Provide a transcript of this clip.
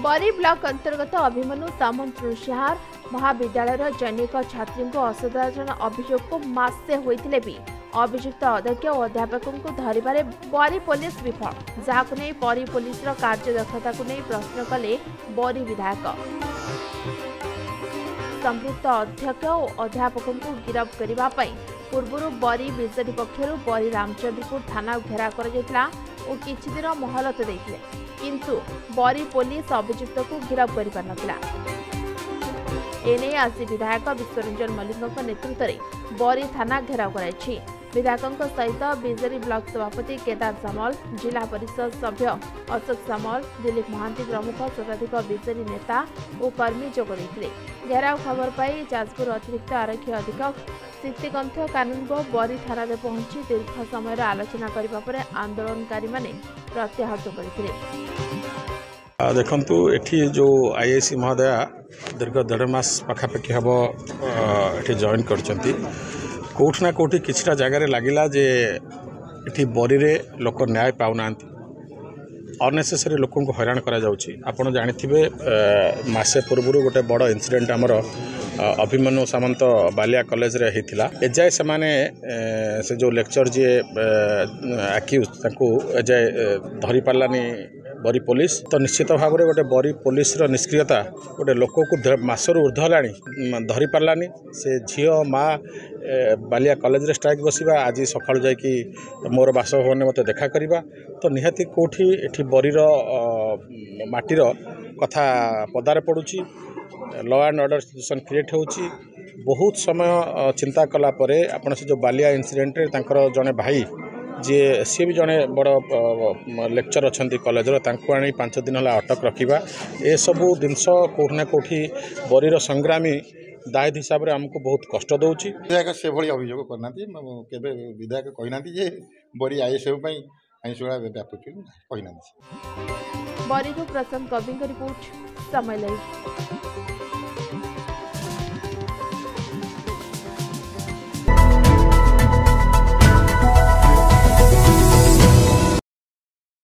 बरी ब्लॉक अंतर्गत अभिमन्यु सामंत ऋषिहार महाविद्यालय जैनिक छात्री को असदाचरण अभियोग को मासे होते भी अभियुक्त अध्यक्ष और अध्यापकों को धरवे बरी पुलिस विफल जहां नहीं बरी पुलिस कार्यदक्षता को नहीं प्रश्न कले बरी विधायक। संपृक्त अध्यक्ष और अध्यापकों को गिरफ्त करने पूर्व बरी बीजेडी पक्षर बरी रामचंद्रपुर थाना घेरा कर किछि दिन मोहलत देते किंतु बरी पुलिस अभियुक्त को गिरफ्त कर पार नथिला। एने आज विधायक विश्वरंजन मल्लिक नेतृत्व में बरी थाना घेराव कराई। विधायकों सहित बीजेडी ब्लॉक सभापति केदार सामल, जिला परिषद सभ्य अशोक सामल, दिलीप महांती प्रमुख शताधिक बीजेडी नेता और कर्मी जोग देते। घेराव खबर पाई जाजपुर अतिरिक्त आरक्षी अधीक्षक सिद्धिकंठ कानूनगो बरी थाना पहुंची दीर्घ समय आलोचना करने पर आंदोलनकारी माने प्रत्याहत करते। देखु एठी जो आईआईसी महोदया दीर्घ 1.5 मास पाखापाखि हम ये जॉइन करचंती कोठना कोठी किछटा जगह लगिला जे एठी बरी रे लोक न्याय पाउना अननेसेसरी लोक को हैरान करा जाउची। आपण जानिथिबे मासे पूर्व गोटे बड़ इनसीडेंट आमर अभिमन्यु सामंत बालिया कॉलेज रे हेतिला। एजाय से माने से जो लेक्चर जे अक्यूज ताकू एजाय धरी पालानी बरी पुलिस तो निश्चित भाव में गोटे बरी पुलिस निष्क्रियता गोटे लोक को मासर ऊर्ध है धरी पारानी से झील माँ बालिया कॉलेज रे स्ट्राइक बसवा आज सकाळु जाइकी मोर बासभवन में मत देखा करवा तो निहाती कोठी एठी बरीर माटीर कथा पदारे पड़ुची law and order situation create होची। बहुत समय चिंता कला परे आपण से जो बालिया इनसीडेंट रे तांकर जने भाई जी सी भी जड़े बड़ लेक्चर अच्छा कॉलेज आनी 5 दिन है अटक रखा ए सबू जिनस कौटना कौटी बरीर संग्रामी दायद हिसाब से आमको बहुत कष्ट दौर। विधायक से भाई अभियोग करना केवे विधायक कहना जे बरी आईएसएफ आईनशृंखला व्यापुची कहना। बरी प्रशांत कवि रिपोर्ट समय लाइव।